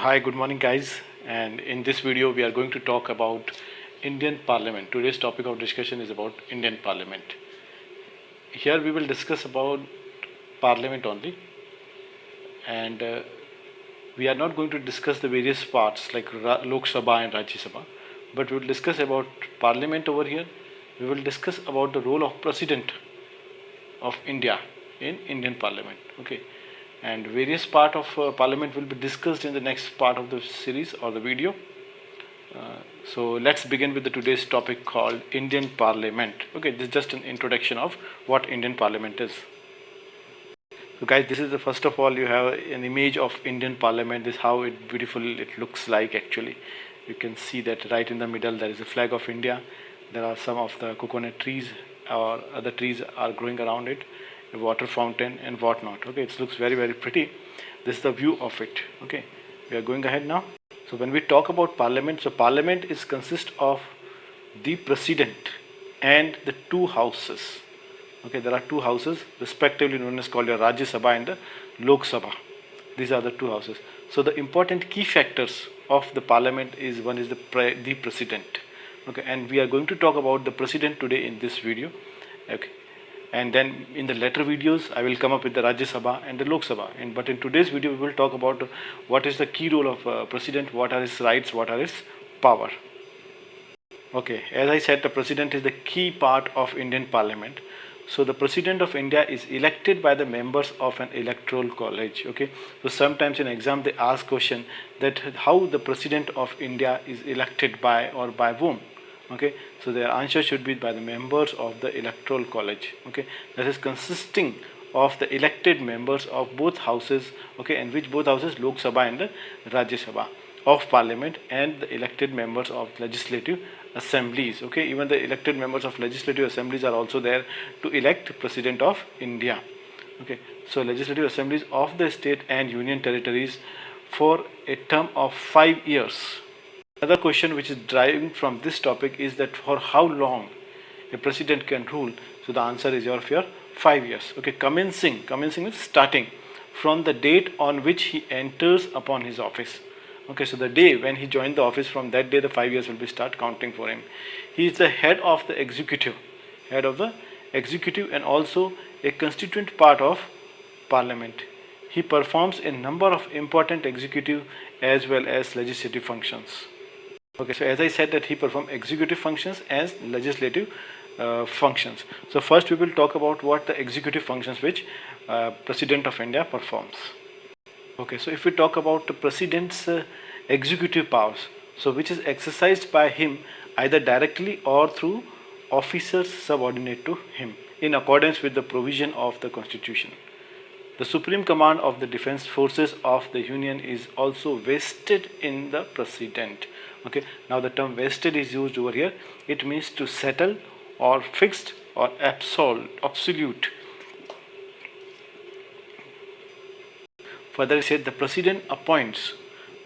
Hi, good morning, guys. And in this video, we are going to talk about Indian Parliament. Today's topic of discussion is about Indian Parliament. Here, we will discuss about Parliament only, and we are not going to discuss the various parts like Lok Sabha and Rajya Sabha, but we will discuss about Parliament over here. We will discuss about the role of President of India in Indian Parliament. Okay, and various part of Parliament will be discussed in the next part of the series or the video. So let's begin with the today's topic called Indian Parliament. Okay, this is just an introduction of what Indian Parliament is. So guys, this is the first of all you have an image of Indian Parliament. This is how beautiful it looks like actually. You can see that right in the middle there is a flag of India. There are some of the coconut trees or other trees are growing around it, a water fountain and whatnot. Okay, it looks very pretty. This is the view of it. Okay, we are going ahead now. So when we talk about Parliament, so Parliament is consist of the President and the two houses. Okay, there are two houses respectively known as called your Rajya Sabha and the Lok Sabha. These are the two houses. So the important key factors of the Parliament is one is the President. Okay, and we are going to talk about the President today in this video. Okay, and then in the later videos I will come up with the Rajya Sabha and the Lok Sabha. But in today's video we will talk about what is the key role of President, what are his rights, what are his power. Okay, as I said, the President is the key part of Indian Parliament. So the President of India is elected by the members of an electoral college. Okay, so sometimes in exam they ask question that how the President of India is elected by or by whom. Okay, so their answer should be by the members of the electoral college. Okay, that is consisting of the elected members of both houses. Okay, and which both houses, Lok Sabha and the Rajya Sabha of Parliament, and the elected members of legislative assemblies. Okay, even the elected members of legislative assemblies are also there to elect President of India. Okay, so legislative assemblies of the state and union territories for a term of 5 years. Another question which is deriving from this topic is that for how long a president can rule. So the answer is your 5 years. Okay, commencing is starting from the date on which he enters upon his office. Okay, so the day when he joined the office, from that day the 5 years will be start counting for him. He is the head of the executive, and also a constituent part of Parliament. He performs a number of important executive as well as legislative functions. Okay, so as I said that he performs executive functions as legislative functions. So first we will talk about what the executive functions which President of India performs. Okay, so if we talk about the President's executive powers, so which is exercised by him either directly or through officers subordinate to him in accordance with the provision of the Constitution. The supreme command of the defense forces of the Union is also vested in the President. Okay, now the term vested is used over here. It means to settle or fixed or absolute. Further, it said the President appoints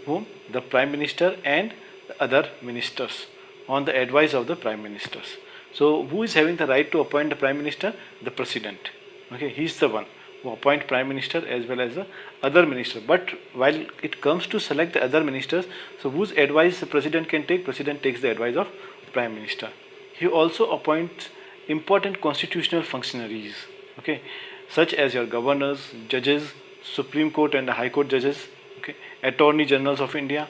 whom? The Prime Minister and the other ministers on the advice of the Prime Ministers. So who is having the right to appoint the Prime Minister? The President. Okay, he is the one who appoint Prime Minister as well as the other minister. But while it comes to select the other ministers, so whose advice the President can take? President takes the advice of Prime Minister. He also appoints important constitutional functionaries, okay, such as your governors, judges, Supreme Court and the High Court judges, okay, Attorney Generals of India,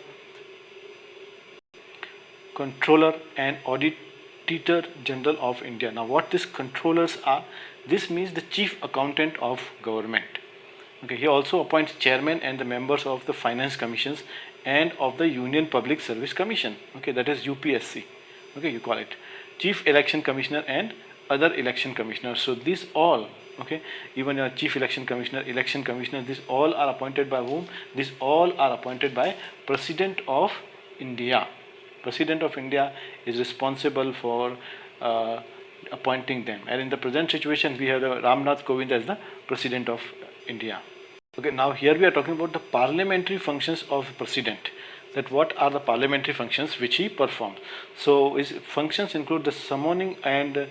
Controller and Auditor General of India. Now what these controllers are? This means the chief accountant of government. Okay, he also appoints chairman and the members of the finance commissions and of the Union Public Service Commission. Okay, that is UPSC. Okay, you call it chief election commissioner and other election commissioners. So these all, okay, even your chief election commissioner, these all are appointed by whom? These all are appointed by President of India. President of India is responsible for appointing them, and in the present situation we have the Ramnath Kovind as the President of India. Okay, now here we are talking about the parliamentary functions of President. That what are the parliamentary functions which he performs. So his functions include the summoning and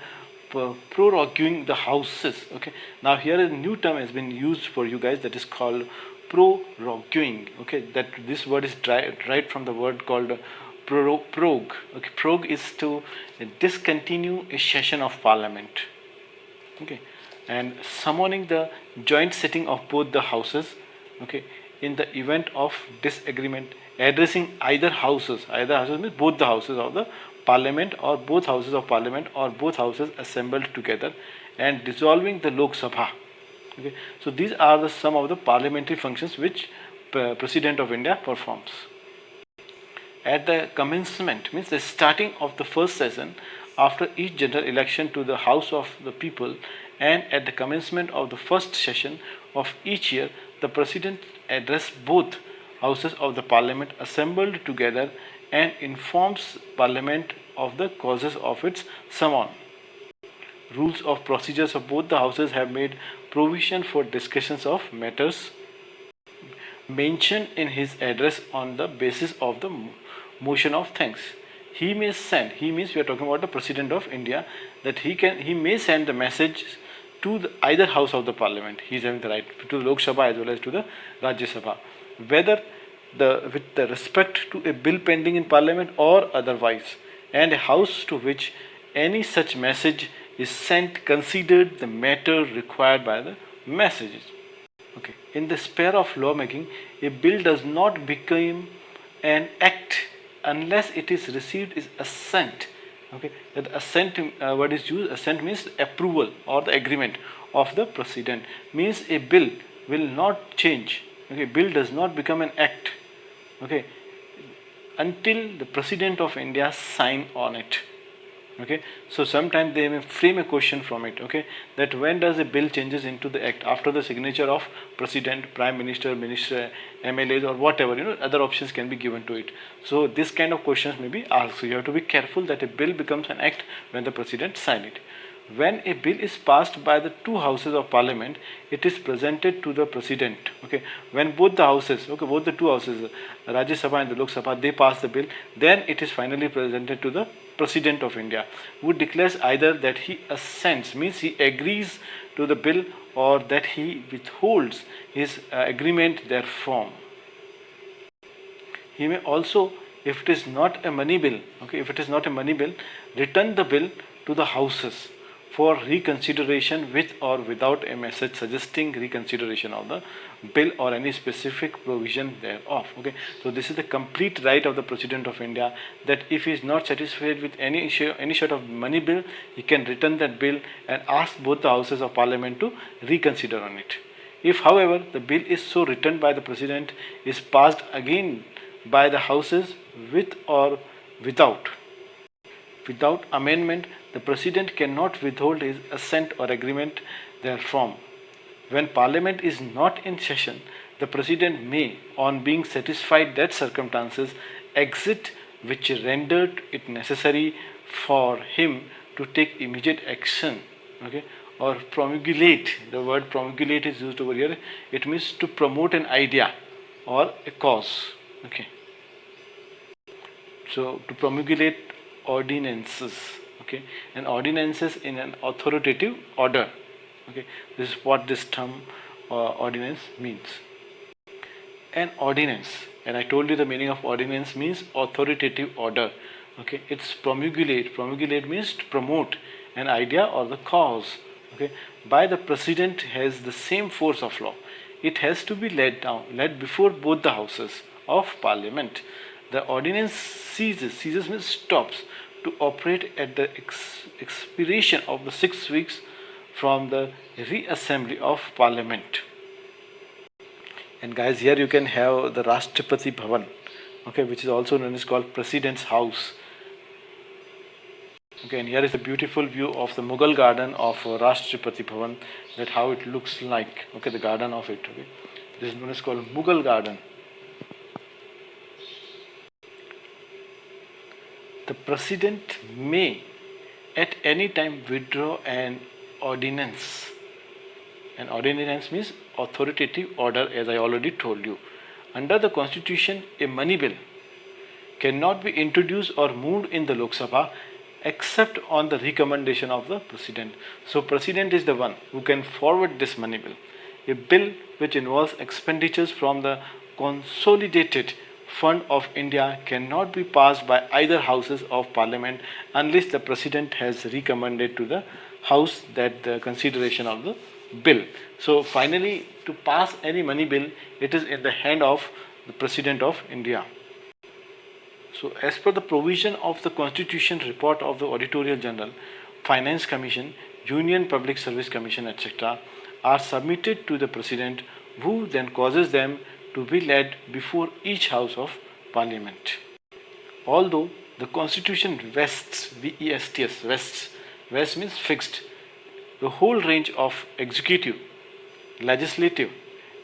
proroguing the houses. Okay, now here a new term has been used for you guys, that is called proroguing. Okay, that this word is right from the word called prorogue. Okay, prorogue is to discontinue a session of parliament. Okay, and summoning the joint sitting of both the houses. Okay, in the event of disagreement, addressing either houses means both the houses of the parliament, or both houses of parliament, or both houses assembled together, and dissolving the Lok Sabha. Okay, so these are some of the parliamentary functions which President of India performs. At the commencement means the starting of the first session after each general election to the House of the People, and at the commencement of the first session of each year, the President addresses both houses of the Parliament assembled together and informs Parliament of the causes of its summon. Rules of procedures of both the houses have made provision for discussions of matters mentioned in his address on the basis of the motion of thanks. He may send, he means we are talking about the President of India, that he may send the message to either house of the parliament. He is having the right to the Lok Sabha as well as to the Rajya Sabha, whether with the respect to a bill pending in parliament or otherwise, and a house to which any such message is sent considered the matter required by the messages. Okay. In the sphere of lawmaking, a bill does not become an act unless it is received is assent. Okay, that assent word is used. Assent means approval or the agreement of the president. Means a bill will not change. Okay, bill does not become an act. Okay, until the President of India sign on it. Okay, so sometimes they may frame a question from it. Okay, that when does a bill changes into the act? After the signature of president, prime minister, minister, MLAs, or whatever, other options can be given to it. So this kind of questions may be asked. So you have to be careful that a bill becomes an act when the president sign it. When a bill is passed by the two houses of parliament, it is presented to the president. Okay, when both the houses, both the two houses, Rajya Sabha and the Lok Sabha, they pass the bill, then it is finally presented to the President of India, who declares either that he assents, means he agrees to the bill, or that he withholds his agreement therefrom. He may also, if it is not a money bill, return the bill to the houses for reconsideration with or without a message suggesting reconsideration of the bill or any specific provision thereof. Okay, so this is the complete right of the President of India, that if he is not satisfied with any sort of money bill, he can return that bill and ask both the houses of parliament to reconsider on it. If, however, the bill is so written by the President is passed again by the houses with or without amendment, the President cannot withhold his assent or agreement therefrom. When Parliament is not in session, the President may, on being satisfied that circumstances exist which rendered it necessary for him to take immediate action, or promulgate. The word promulgate is used over here. It means to promote an idea or a cause. Okay. So to promulgate ordinances. Okay, and ordinances in an authoritative order. Okay, this is what this term ordinance means. An ordinance, and I told you the meaning of ordinance means authoritative order. Okay, it's promulgate. Promulgate means to promote an idea or the cause. Okay, by the President has the same force of law. It has to be led before both the houses of Parliament. The ordinance ceases means stops to operate at the expiration of the 6 weeks from the reassembly of Parliament. And guys, here you can have the Rashtrapati Bhavan, which is also known as called President's House. Okay, and here is a beautiful view of the Mughal garden of Rashtrapati Bhavan, that how it looks like. Okay, the garden of it. Okay, this is known as called Mughal garden. The President may at any time withdraw an ordinance. An ordinance means authoritative order, as I already told you. Under the Constitution, a money bill cannot be introduced or moved in the Lok Sabha except on the recommendation of the President. So President is the one who can forward this money bill. A bill which involves expenditures from the consolidated fund of India cannot be passed by either houses of parliament unless the president has recommended to the house that the consideration of the bill. So finally, to pass any money bill, it is in the hand of the president of India. So as per the provision of the Constitution report of the Auditorial General, Finance Commission, Union Public Service Commission, etc. are submitted to the President, who then causes them to be laid before each House of Parliament. Although the Constitution vests, V-E-S-T-S, vests, vest means fixed, the whole range of executive, legislative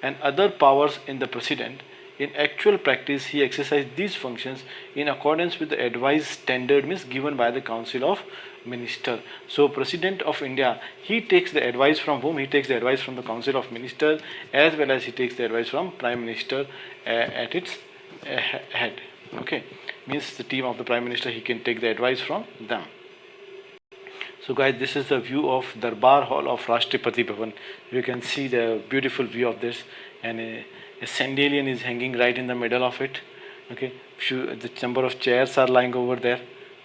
and other powers in the President, in actual practice he exercises these functions in accordance with the advice standard means given by the Council of Minister. So President of India, he takes the advice from whom? He takes the advice from the Council of Ministers, as well as he takes the advice from Prime Minister at its head. Okay, means the team of the Prime Minister, he can take the advice from them. So guys, this is the view of Darbar Hall of Rashtrapati Bhavan. You can see the beautiful view of this, and a sandalian is hanging right in the middle of it. Okay, the number of chairs are lying over there.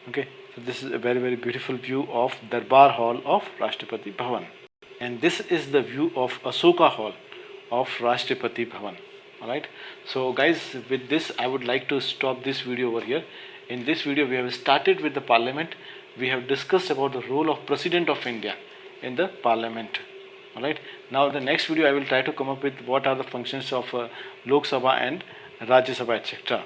Okay, so this is a very, very beautiful view of Darbar Hall of Rashtrapati Bhavan. And this is the view of Asoka Hall of Rashtrapati Bhavan. Alright, so guys, with this I would like to stop this video over here. In this video we have started with the Parliament. We have discussed about the role of President of India in the Parliament. Alright, now the next video I will try to come up with what are the functions of Lok Sabha and Rajya Sabha, etc.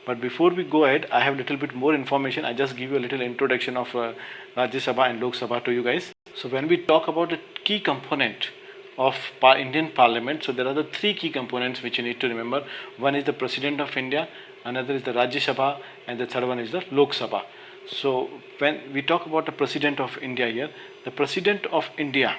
But before we go ahead, I have a little bit more information. I just give you a little introduction of Rajya Sabha and Lok Sabha to you guys. So when we talk about the key component of Indian Parliament, so there are the three key components which you need to remember. One is the President of India, another is the Rajya Sabha, and the third one is the Lok Sabha. So when we talk about the President of India here, the President of India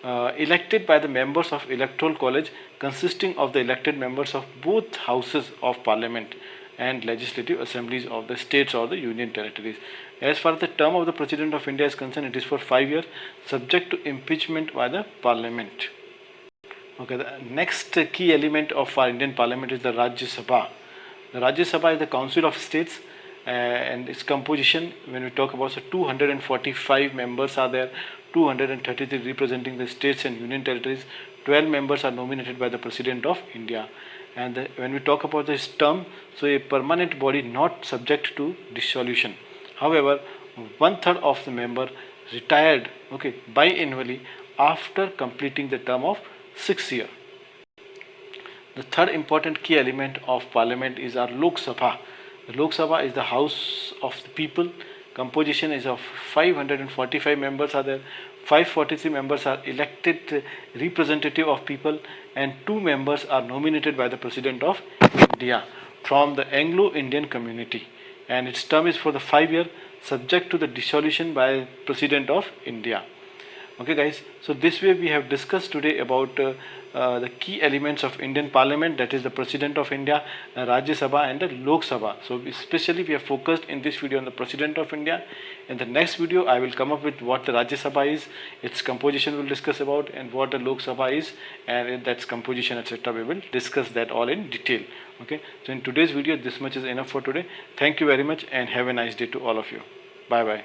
elected by the members of Electoral College consisting of the elected members of both houses of Parliament and legislative assemblies of the states or the union territories. As far as the term of the President of India is concerned, it is for 5 years, subject to impeachment by the Parliament. Okay, the next key element of our Indian Parliament is the Rajya Sabha. The Rajya Sabha is the Council of States, and its composition, when we talk about, so 245 members are there, 233 representing the states and union territories, 12 members are nominated by the President of India. And when we talk about this term, so a permanent body not subject to dissolution. However, 1/3 of the member retired, okay, biannually after completing the term of 6 years. The third important key element of Parliament is our Lok Sabha. The Lok Sabha is the House of the People. Composition is of 545 members are there. 543 members are elected representative of people, and 2 members are nominated by the President of India from the Anglo-Indian community. And its term is for the 5 year, subject to the dissolution by President of India. Okay guys, so this way we have discussed today about the key elements of Indian Parliament, that is the President of India, Rajya Sabha and the Lok Sabha. So especially we have focused in this video on the President of India. In the next video I will come up with what the Rajya Sabha is, its composition we will discuss about, and what the Lok Sabha is and that's composition, etc. We will discuss that all in detail. Okay, so in today's video this much is enough for today. Thank you very much and have a nice day to all of you. Bye bye.